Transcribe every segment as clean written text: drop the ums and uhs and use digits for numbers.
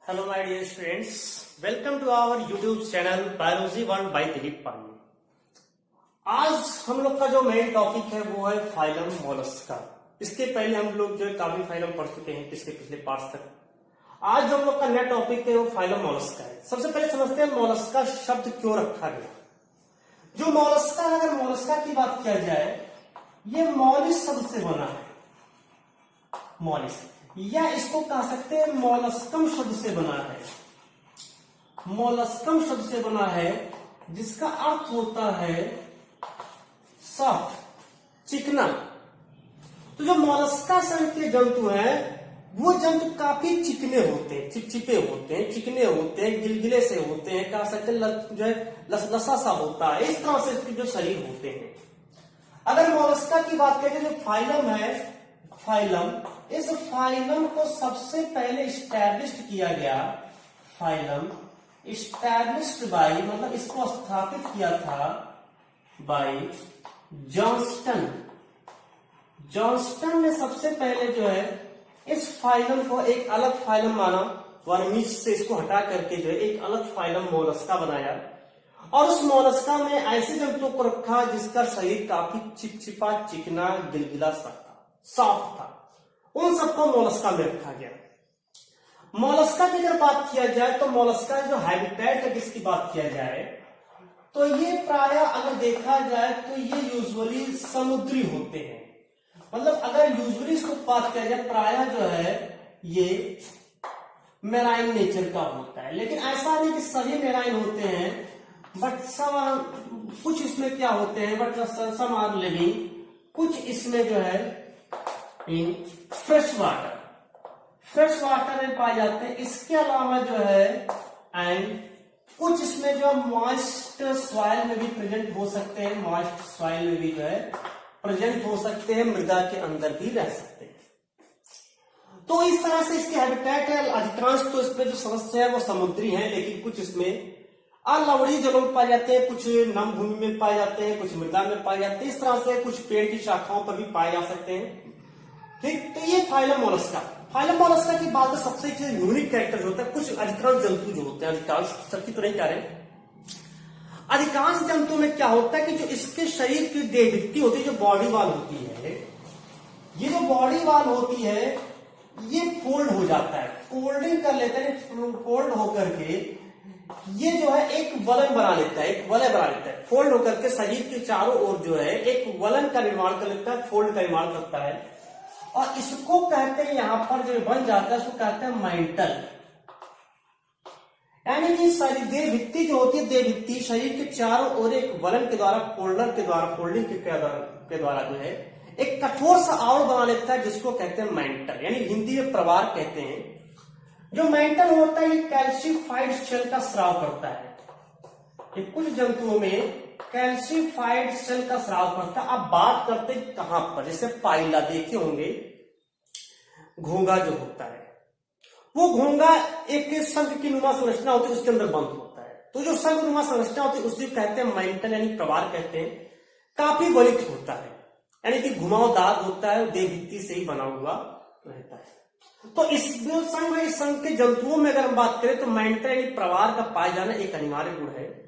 Hello my dear students, welcome to our YouTube channel biology one by Dilip Pandey. आज हम लोग का जो मेन टॉपिक है वो है फाइलम मोलस्का। इसके पहले हम लोग जो है काफी फाइलम पढ़ चुके हैं पिछले पार्ट्स तक। आज जो हम लोग का नया टॉपिक है वो फाइलम मोलस्का है। सबसे पहले समझते हैं मोलस्का शब्द क्यों रखा गया। जो मोलस्का, अगर मोलस्का की बात किया जाए, ये मॉलिस शब्द से बना है। मॉलिस, या इसको कह सकते हैं मोलस्कम शब्द से बना है। मोलस्कम शब्द से बना है जिसका अर्थ होता है सॉफ्ट, चिकना। तो जो मोलस्का संघ के जंतु हैं वो जंतु काफी चिकने होते हैं, चिपचिपे होते हैं, चिकने होते हैं, गिलगिले से होते हैं, कह सकते हैं जो है लसा सा होता है। इस तरह से इसके जो शरीर होते हैं। अगर मोलस्का की बात करें, जो फाइलम है, फाइलम, इस फाइलम को सबसे पहले इस्टेब्लिश्ड किया गया। फाइलम इस्टेब्लिश्ड बाय, मतलब इसको स्थापित किया था बाय जॉन्स्टन। जॉन्स्टन ने सबसे पहले जो है इस फाइलम को एक अलग फाइलम माना, वर्मीज से इसको हटा करके जो है एक अलग फाइलम मोलस्का बनाया। और उस मोलस्का में ऐसे जंतुओं को रखा जिसका शरीर काफी चिपचिपा, चिकना, गिलगिला सा था, सॉफ्ट था। उन सबको मोलस्का में रखा गया। मोलस्का की अगर बात किया जाए तो मोलस्का जो हैबिटेट है, जिसकी बात किया जाए तो ये प्रायः अगर देखा जाए तो ये यूजुअली समुद्री होते हैं। मतलब अगर यूजुअली इसको बात किया जाए, प्रायः जो है ये मेराइन नेचर का होता है। लेकिन ऐसा नहीं कि सभी मेराइन होते हैं, बट सब कुछ इसमें क्या होते हैं, बट सम आर लिविंग, कुछ इसमें जो है इन फ्रेश वाटर में पाए जाते हैं। इसके अलावा जो है एंड कुछ इसमें जो मॉइस्ट सॉइल में भी प्रेजेंट हो सकते हैं, मॉइस्ट सॉइल में भी जो है प्रेजेंट हो सकते हैं, मृदा के अंदर भी रह सकते हैं। तो इस तरह से इसके हैबिटेट है। अधिकांश तो इसमें जो सदस्य है वो समुद्री हैं, लेकिन कुछ इसमें लवणीय जलों में पाए जाते हैं, कुछ नम भूमि में पाए जाते हैं, कुछ मृदा में पाए जाते हैं। इस तरह से कुछ पेड़ की शाखाओं पर भी पाए जा सकते हैं। ठीक, तो ये फाइलम मोलस्का। फाइलम मोलस्का की बात है, सबसे यूनिक कैरेक्टर होता है। कुछ अधिकांश जंतु जो होते हैं, अधिकांश, सबकी तो नहीं कह रहे, अधिकांश जंतु में क्या होता है कि जो इसके शरीर की देहभित्ति होती है, जो बॉडी वॉल होती है, ये जो बॉडी वॉल होती है ये फोल्ड हो जाता है, फोल्डिंग कर लेते हैं। फोल्ड होकर के ये जो है एक वलन बना लेता है, एक वलय बना लेता है। फोल्ड होकर के शरीर के चारों ओर जो है एक वलन का निर्माण कर लेता है, फोल्ड का निर्माण करता है। और इसको कहते हैं, यहां पर जो बन जाता है उसको कहते हैं मैंटल। यानी कि शरीर देहभित्ति जो होती है, देहभित्ति शरीर के चारों ओर एक वलन के द्वारा, फोल्डर के द्वारा, फोल्डिंग के द्वारा जो है एक कठोर सा आवरण बना लेता है, जिसको कहते हैं मैंटल, यानी हिंदी में प्रवार कहते हैं। जो मैंटल होता है ये कैल्शिफाइड सेल का स्राव करता है। ये कुछ जंतुओं में कैल्शिफाइड सेल का स्राव करता है। अब बात करते हैं कहां पर, जैसे पाइला देखे होंगे, घोंगा जो होता है, वो घोंगा एक शंख की नुमा संरचना होती है, उसके अंदर बंद होता है। तो जो शंख नुमा संरचना होती है उसे कहते हैं मैंटल, यानी प्रवार कहते हैं। काफी वलित होता है, यानी कि घुमावदार होता है, देहभित्ति से ही बना हुआ रहता है। तो इस संघ के जंतुओं में अगर हम बात करें तो मैंटल यानी प्रवार का पाए जाना एक अनिवार्य गुण है।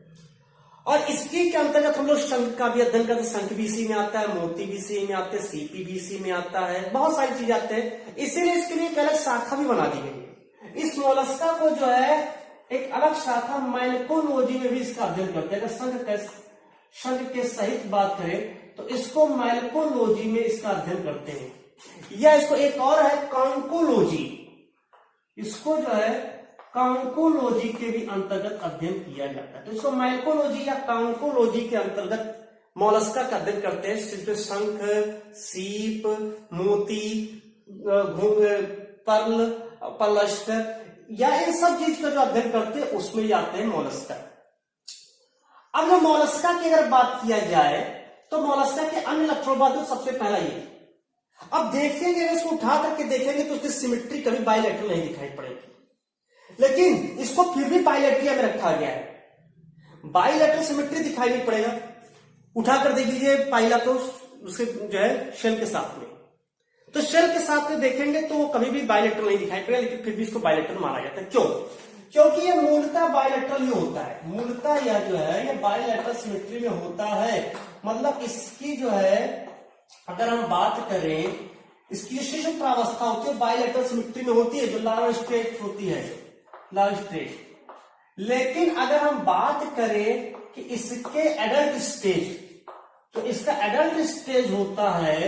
और इसके अंतर्गत हम लोग शंख का भी अध्ययन करते हैं। शंख भी इसी में आता है, मोती भी इसी में आते हैं, सीपी भी इसी में आता है, बहुत सारी चीजें आते हैं। इसीलिए इसके लिए एक अलग शाखा भी बना दी गई है। इस मोलस्का को जो है एक अलग शाखा माइकोलॉजी में भी इसका अध्ययन करते हैं। अगर शंख के सहित बात करें तो इसको माइकोलॉजी में इसका अध्ययन करते हैं। या इसको एक और है कांकोलॉजी, इसको जो है कांकोलॉजी के भी अंतर्गत अध्ययन किया जाता है। तो इसको माइकोलॉजी या कांकोलॉजी के अंतर्गत मोलस्का का अध्ययन करते हैं। जिसमें शंख, सीप, मोती, पर्ल, पलस्टर या इन सब चीज का जो अध्ययन करते हैं उसमें ही आते हैं मोलस्का। अब जो मोलस्का की अगर बात किया जाए तो मोलस्का के अन्य लक्षणों बात सबसे पहला ये। अब देखेंगे, अगर इसको उठा करके देखेंगे तो उसकी सिमेट्री कभी बाइलेटरल नहीं दिखाई पड़ेगी, लेकिन इसको फिर भी बाइलेटरिया में रखा गया है। बाइलेटरल सिमेट्री दिखाई नहीं पड़ेगा। उठा कर देख लीजिए पाइला को उसके जो है शेल के साथ में, तो शेल के साथ में देखेंगे तो वो कभी भी बायलेटरल नहीं दिखाई पड़ेगा, लेकिन फिर भी इसको बायलेटरल माना जाता है। क्यों? क्योंकि ये मूलतः बायलेटरल ही होता है। मूलतः यह जो है ये बायलेटरल सिमेट्री में होता है। मतलब इसकी जो है अगर हम बात करें, इसकी जो शिशु प्रावस्था होती है बायलेटरल सिमेट्री में होती है, जो लार्वा स्टेज होती है, लार्वा स्टेज। लेकिन अगर हम बात करें कि इसके एडल्ट स्टेज, तो इसका एडल्ट स्टेज होता है,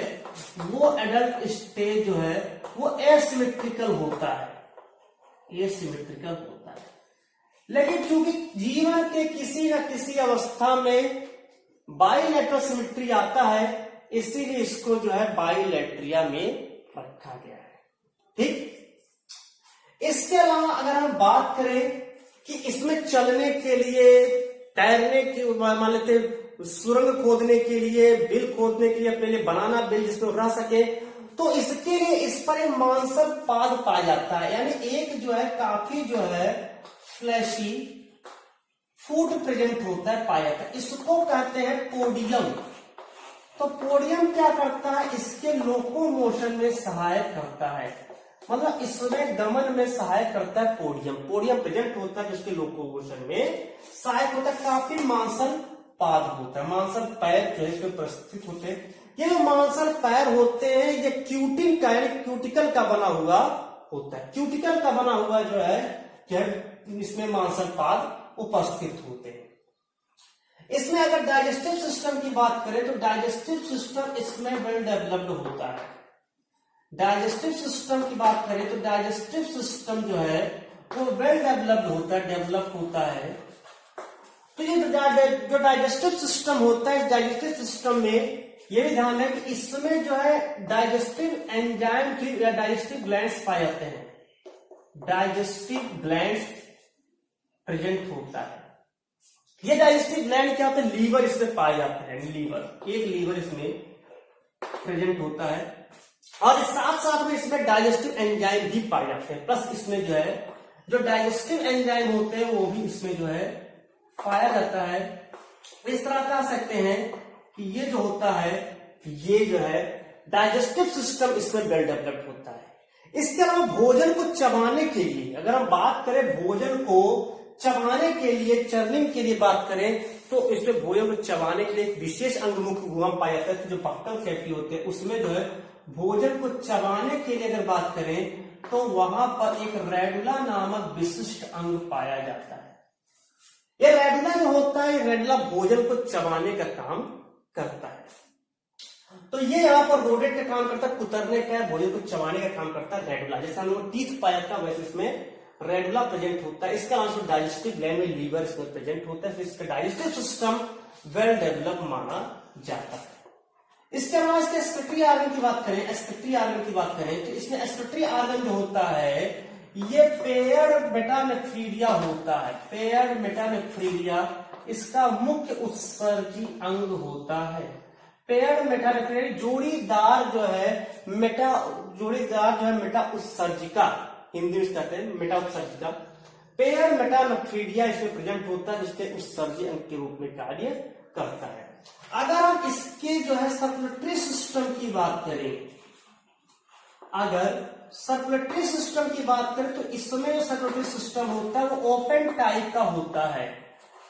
वो एडल्ट स्टेज जो है वो एसिमेट्रिकल होता है, एसिमेट्रिकल होता है। लेकिन चूंकि जीवन के किसी न किसी अवस्था में बाइलेटरल सिमेट्री आता है, इसीलिए इसको जो है बाइलेट्रिया में रखा गया है। ठीक। इसके अलावा अगर हम बात करें कि इसमें चलने के लिए, तैरने की, मान लेते सुरंग खोदने के लिए, बिल खोदने के लिए, अपने लिए बनाना बिल जिसमें रह सके, तो इसके लिए इस पर एक मांसल पाद पाया जाता है। यानी एक जो है काफी जो है फ्लैशी फूड प्रेजेंट होता है, पाया जाता है। इसको कहते हैं पोडियम। तो पोडियम क्या करता है? इसके लोकोमोशन में सहायक करता है, मतलब इसमें गमन में सहायक करता है पोडियम। पोडियम प्रेजेंट होता है जिसके लोकोमोशन में सहायक होता है। काफी मांसल पाद होता है, मांसल पैर जो है इसमें प्रस्थित होते हैं। ये जो मांसल पैर होते हैं ये क्यूटिन का यानी क्यूटिकल का बना हुआ होता है। क्यूटिकल का बना हुआ जो है इसमें मांसल पाद उपस्थित होते हैं। इसमें अगर डाइजेस्टिव सिस्टम की बात करें तो डाइजेस्टिव सिस्टम इसमें वेल डेवलप्ड होता है। डाइजेस्टिव सिस्टम की बात करें तो डाइजेस्टिव सिस्टम जो है वो वेल डेवलप्ड होता है, डेवलप होता है। तो ये जो डाइजेस्टिव सिस्टम होता है, इस डाइजेस्टिव सिस्टम में ये भी ध्यान है कि इसमें जो है डाइजेस्टिव एंजाइम या डाइजेस्टिव ग्लैंड्स पाए जाते हैं। डाइजेस्टिव ग्लैंड्स प्रेजेंट होता है। ये डाइजेस्टिव ग्लैंड क्या होता है? लीवर इसमें पाए जाते हैं। लीवर, एक लीवर इसमें प्रेजेंट होता है और साथ साथ में इसमें डाइजेस्टिव एंजाइम भी पाए जाते हैं। प्लस इसमें जो है जो डाइजेस्टिव एंजाइम होते हैं वो भी इसमें जो है पाया जाता है। इस तरह कह सकते हैं कि ये जो होता है ये जो है डाइजेस्टिव सिस्टम इसमें वेल डेवलप्ड होता है। इसके अलावा भोजन को चबाने के लिए, अगर हम बात करें भोजन को चबाने के लिए, चर्निंग के लिए बात करें तो इसमें भोजन को चबाने के लिए एक विशेष अंगमुख गुहम पाया जाता है। तो जो बक्कल कैविटी होते हैं उसमें जो है भोजन को चबाने के लिए अगर बात करें तो वहां पर एक रेडुला नामक विशिष्ट अंग पाया जाता है। ये रेडुला जो होता है, रेडुला भोजन को चबाने का काम करता है। तो ये यहाँ पर रोडेट का काम करता है, कुतरने का, भोजन को चबाने का काम करता है रेडुला। जैसे हम लोग टीथ पाया था वैसे इसमें रेडुला प्रेजेंट होता है। इसके अलावा डाइजेस्टिव ग्लैंड में लीवर इसमें प्रेजेंट होता है। फिर इसका डाइजेस्टिव सिस्टम वेल डेवलप माना जाता है। इसके अलावा इसके एक्सक्रीटरी ऑर्गन की बात करें, एक्सक्रीटरी ऑर्गन की बात करें तो इसमें एक्सक्रीटरी ऑर्गन जो होता है ये पेयर्ड मेटानेफ्रीडिया होता है। पेयर्ड मेटानेफ्रीडिया इसका मुख्य उत्सर्जी अंग होता है। पेयर्ड मेटानेफ्रीडिया जोड़ीदार जो है जोड़ीदार जो है मेटा उत्सर्जिका, हिंदी में कहते हैं मेटा उत्सर्जिका। पेयर्ड मेटानेफ्रीडिया इसमें प्रेजेंट होता है जिसके उत्सर्जी अंग के रूप में कार्य करता है। अगर हम इसके जो है सर्कुलेटरी सिस्टम की बात करें, अगर सर्कुलेटरी सिस्टम की बात करें तो इसमें जो सर्कुलेटरी सिस्टम होता है वो ओपन टाइप का होता है।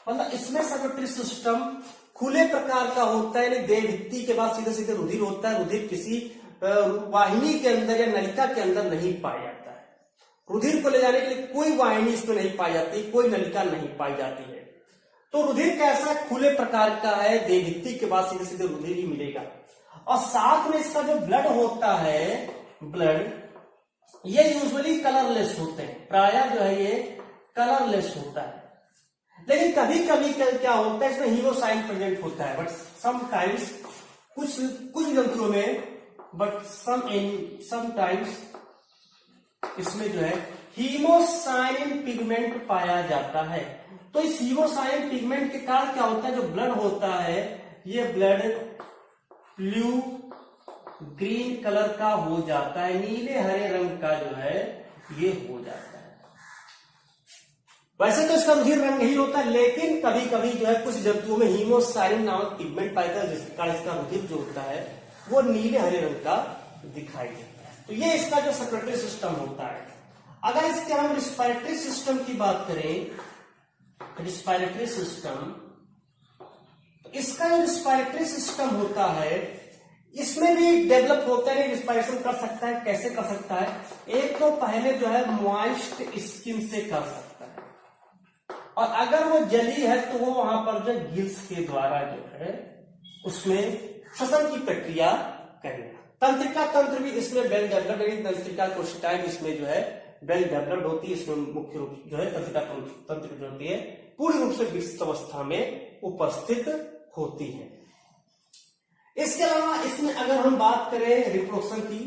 मतलब इसमें सर्कुलेटरी सिस्टम खुले प्रकार का होता है, यानी देह भित्ति के बाद सीधे सीधे रुधिर होता है। रुधिर किसी वाहिनी के अंदर या नलिका के अंदर नहीं पाया जाता है। रुधिर को ले जाने के लिए कोई वाहिनी इसमें नहीं पाई जाती, कोई नलिका नहीं पाई जाती है। तो रुधिर कैसा खुले प्रकार का है, देह भित्ति के बाद सीधे सीधे रुधिर ही मिलेगा। और साथ में इसका जो ब्लड होता है, ब्लड ये यूजुअली कलरलेस होते हैं, प्रायः जो है ये कलरलेस होता है। लेकिन कभी कभी क्या होता है इसमें हीमोसाइन प्रेजेंट होता है, बट समटाइम्स कुछ ग्रंथियों में, बट समटाइम्स इसमें जो है हीमोसाइन पिगमेंट पाया जाता है। तो इस हीमोसाइन पिगमेंट के कारण क्या होता है, जो ब्लड होता है ये ब्लड ब्लू ग्रीन कलर का हो जाता है, नीले हरे रंग का जो है ये हो जाता है। वैसे तो इसका रुधिर रंग नहीं होता, लेकिन कभी कभी जो है कुछ जंतुओं में हीमोसाइन नामक पिगमेंट पाया जाता है जिसके कारण इसका रुधिर जो होता है वो नीले हरे रंग का दिखाई देता है। तो ये इसका जो सर्कुलेटरी सिस्टम होता है। अगर इसके हम रिस्पिरेटरी सिस्टम की बात करें, रिस्पिरेटरी सिस्टम, तो इसका जो रिस्पिरेटरी सिस्टम होता है इसमें भी डेवलप होता है, रिस्पिरेशन कर सकता है। कैसे कर सकता है? एक तो पहले जो है मॉइस्ट स्किन से कर सकता है, और अगर वो जली है तो वो वहां पर जो गिल्स के द्वारा जो है उसमें श्वसन की प्रक्रिया करेगा। तंत्रिका तंत्र भी इसमें वेल डेवलप्ड, तंत्रिका कोशिकाएं इसमें जो है वेल डेवलप्ड होती है। इसमें मुख्य रूप जो है तंत्रिका तंत्र जो होती है पूरी रूप से विकसित अवस्था में उपस्थित होती है। इसके अलावा इसमें अगर हम बात करें रिप्रोडक्शन की,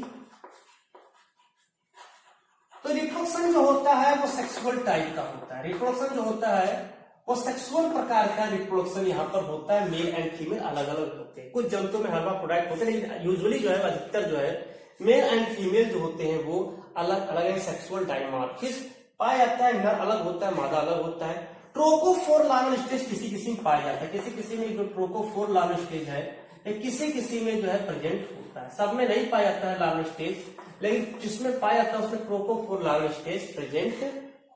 तो रिप्रोडक्शन जो होता है वो सेक्सुअल टाइप का होता है। रिप्रोडक्शन जो होता है वो सेक्सुअल प्रकार का रिप्रोडक्शन यहाँ पर होता है। मेल एंड फीमेल अलग अलग होते हैं। कुछ जंतुओं में हर्माफ्रोडाइट होते हैं, लेकिन यूजुअली जो है अधिकतर जो है मेल एंड फीमेल जो होते हैं वो अलग अलग सेक्सुअल डायमॉर्फिज्म पाया जाता है। नर अलग होता है, मादा अलग होता है। ट्रोकोफोर लार्वल स्टेज किसी किसी में पाया जाता है, किसी किसी में जो ट्रोकोफोर लार्वल स्टेज है किसी किसी में जो है प्रेजेंट होता है। सब में नहीं पाया जाता है लार्वल स्टेज, लेकिन जिसमें पाया जाता है उसमें ट्रोकोफोर लार्वल स्टेज प्रेजेंट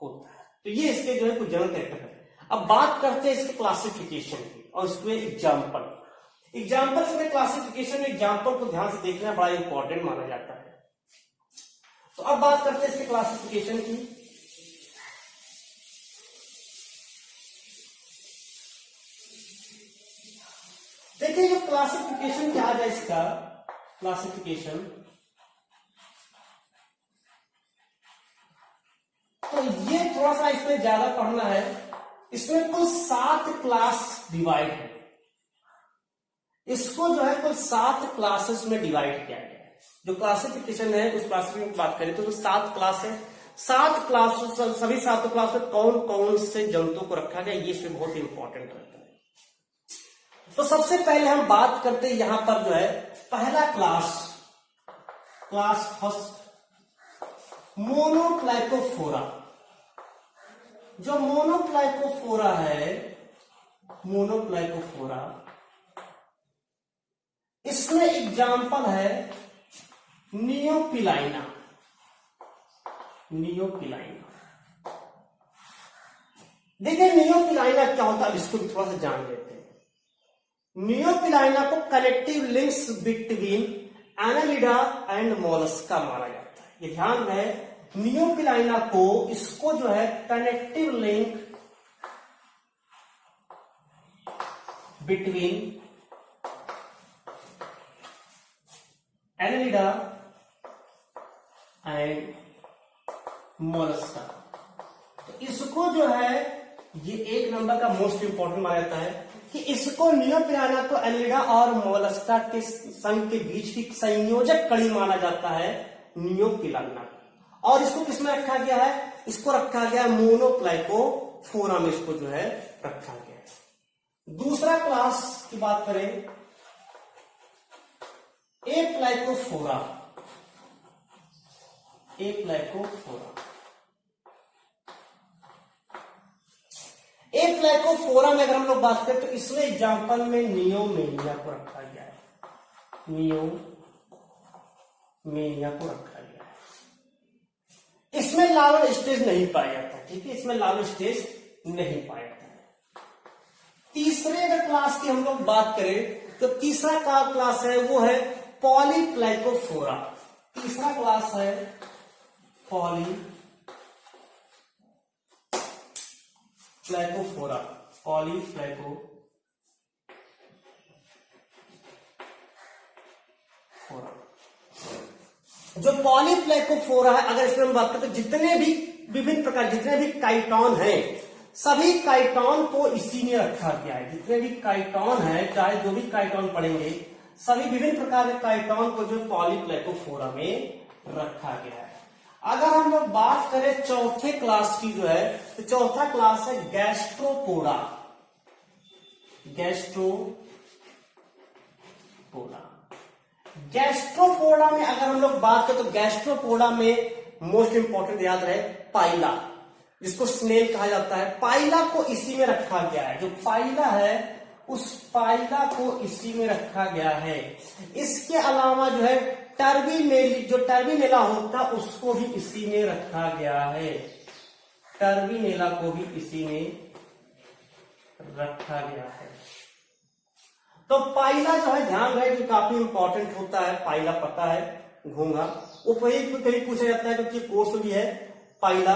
होता है। तो ये इसके जो है कुछ जनरल कैरेक्टर है। अब बात करते हैं इसके क्लासिफिकेशन की और इसके एग्जाम्पल इसमें क्लासिफिकेशन एग्जाम्पल को ध्यान से देखना बड़ा इंपॉर्टेंट माना जाता है। तो अब बात करते हैं इसके क्लासिफिकेशन की। देखिए जो क्लासिफिकेशन क्या है इसका क्लासिफिकेशन, तो ये थोड़ा सा इसमें ज्यादा पढ़ना है। इसमें कुल 7 क्लास डिवाइड है। इसको जो है कुल 7 क्लासेस में डिवाइड किया गया है। जो क्लासिफिकेशन है उस क्लासिफिकेशन की बात करें तो 7 क्लास है। 7 क्लास, सभी 7 क्लास में कौन कौन से जंतु को रखा गया ये इसमें बहुत इंपॉर्टेंट रहता है। तो सबसे पहले हम बात करते हैं यहां पर जो है पहला क्लास फर्स्ट मोनोप्लाइकोफोरा। जो मोनोप्लाइकोफोरा है, मोनोप्लाइकोफोरा, इसमें एग्जाम्पल है नियोपिलाइना। देखिए नियोपिलाइना क्या होता है, इसको भी थोड़ा सा जान लेते हैं। नियोपिलाइना को connective links between Annelida and Mollusca माना जाता है। ये ध्यान रहे, नियोपिलाइना को, इसको जो है connective link between Annelida and Mollusca, तो इसको जो है ये 1 नंबर का मोस्ट इंपॉर्टेंट माना जाता है कि इसको नियोपिलाइना को एनालिडा और मोलस्का के संघ के बीच की संयोजक कड़ी माना जाता है नियोपिलाइना। और इसको किसमें रखा गया है? इसको रखा गया मोनोप्लाइकोफोरा में, इसको जो है रखा गया है। दूसरा क्लास की बात करें एप्लाइकोफोरा। एप्लाइकोफोरा में अगर हम लोग बात करें तो इसमें एग्जाम्पल में नियोमेनिया को रखा गया है। नियोमेनिया को रखा गया है। इसमें लार्वल स्टेज नहीं पाया जाता है, ठीक है, इसमें लार्वल स्टेज नहीं पाया जाता है। तीसरे अगर क्लास की हम लोग बात करें तो तीसरा क्लास है वो है पॉलीप्लाइकोफोरा। तीसरा क्लास है पॉलीप्लाइकोफोरा। जो पॉलीप्लाइकोफोरा है, अगर इसमें हम बात करें तो जितने भी विभिन्न प्रकार, जितने भी काइटॉन हैं, सभी काइटॉन को इसी में रखा गया है। जितने भी काइटॉन है, चाहे जो भी काइटॉन पढ़ेंगे, सभी विभिन्न प्रकार के काइटॉन को जो पॉलीप्लाइकोफोरा में रखा गया है। अगर हम लोग बात करें चौथे क्लास की जो है, तो चौथा क्लास है गैस्ट्रोपोडा। गैस्ट्रोपोडा में अगर हम लोग बात करें तो गैस्ट्रोपोडा में मोस्ट इंपॉर्टेंट याद रहे पाइला, जिसको स्नेल कहा जाता है। पाइला को इसी में रखा गया है। जो पाइला है उस पाइला को इसी में रखा गया है। इसके अलावा जो है टर्बीनेली, जो टर्बीनेला होता है उसको भी इसी में रखा गया है, टर्बीनेला को भी इसी में रखा गया है। तो पाइला जो है, ध्यान रहे कि काफी इंपॉर्टेंट होता है, पाइला पता है, घोंघा वो कहीं पूछा जाता है क्योंकि कोर्स भी है पाइला।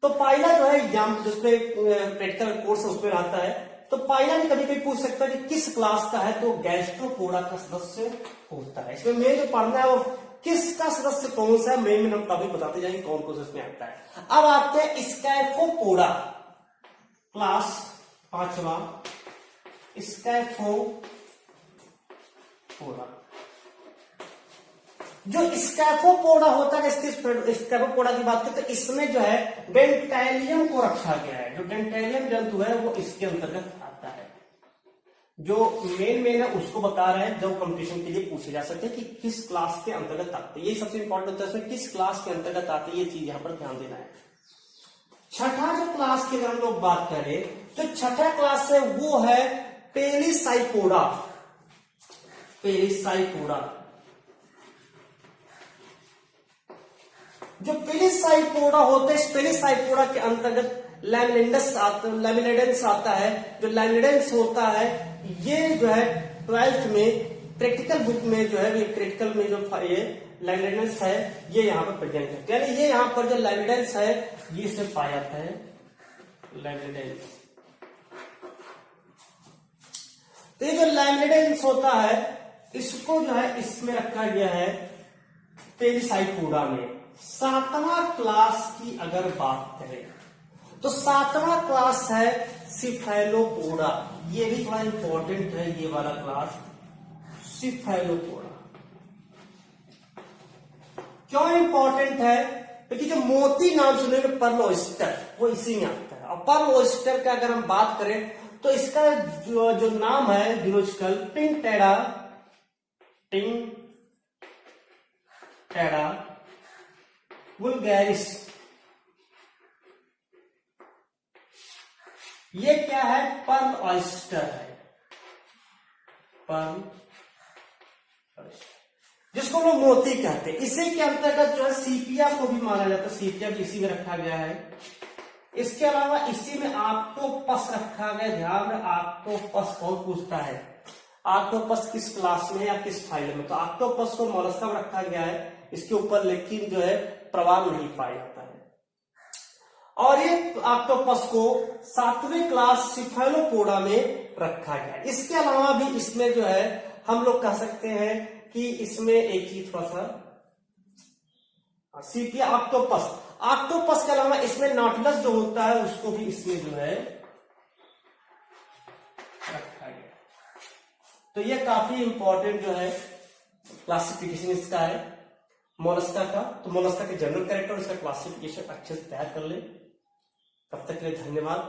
तो पाइला जो है एग्जाम जिसपे प्रैक्टिकल कोर्स उसमें रहता है, तो पाइला भी कभी कभी पूछ सकता है कि किस क्लास का है, तो गैस्ट्रोपोडा का सदस्य होता है। इसमें मेन जो पढ़ना है वो किसका सदस्य कौन सा है, मेन हम टॉपिक बताते जाएंगे कौन कौन सा इसमें आता है। अब आते हैं स्कैफोपोडा, क्लास 5वां, स्कैफोपोडा। जो स्कैफोपोडा होता है, स्कैफोपोडा की बात करें तो इसमें जो है डेंटेलियम को रखा गया है। जो डेंटेलियम जंतु है वो इसके अंतर्गत आता है। जो मेन है उसको बता रहे हैं, जो कंपटीशन के लिए पूछे जा सकते हैं कि किस क्लास के अंतर्गत आते हैं, ये सबसे इंपॉर्टेंट होता है, इसमें किस क्लास के अंतर्गत आते हैं, ये चीज यहां पर ध्यान देना है। छठा जो क्लास की अगर हम लोग बात करें, जो छठा क्लास है वो है पेलिसाइपोडा, पेलिसाइपोडा। जो पेलिसाइपोडा होता है, इस पेलिसाइपोडा के अंतर्गत लैमिनिडेंस आता है। जो लैमिनिडेंस होता है ये जो है 12th में प्रैक्टिकल बुक में जो है, ये प्रैक्टिकल में जो ये लैमिनिडेंस है ये यहाँ पर प्रेजेंट है, यानी ये यहाँ पर जो लैमिनिडेंस है ये इसमें पाया जाता है, लैमिनिडेंस। तो ये जो लैमिनिडेंस होता है इसको जो है इसमें रखा गया है पेलिसाइपोडा में। 7वां क्लास की अगर बात करें तो 7वां क्लास है सिफेलोपोडा। ये भी बड़ा इंपॉर्टेंट है, ये वाला क्लास सिफेलोपोडा। क्यों इंपॉर्टेंट है? क्योंकि जो मोती नाम सुनेंगे पर्ल ऑयस्टर वो इसी में आता है। और पर्ल ऑयस्टर का अगर हम बात करें तो इसका जो नाम है जूलॉजिकल टिंटेरा वुल्गैरिस। ये क्या है? पर्ल ऑयस्टर है, पर्ल ऑयस्टर, जिसको लोग मोती कहते हैं। इसी के अंतर्गत जो है सीपिया को भी माना जाता है, सीपिया भी इसी में रखा गया है। इसके अलावा इसी में ऑक्टोपस रखा गया। ध्यान में, ऑक्टोपस कौन पूछता है, ऑक्टोपस किस क्लास में या किस फाइलम में? तो ऑक्टोपस को मोलस्का में रखा गया है, इसके ऊपर लेकिन जो है प्रवाह नहीं पाया जाता है। और ये ऑक्टोपस को 7वीं क्लास सिफेलोपोडा में रखा गया। इसके अलावा भी इसमें जो है हम लोग कह सकते हैं कि इसमें एक चीज थोड़ा सा सीपिया ऑक्टोपस के अलावा इसमें नॉटुलस जो होता है उसको भी इसमें जो है रखा गया। तो ये काफी इंपॉर्टेंट जो है क्लासिफिकेशन इसका है मोलस्का का। तो मोलस्का के जनरल कैरेक्टर और इसका क्लासिफिकेशन अच्छे से तैयार कर ले। तब तक के लिए धन्यवाद।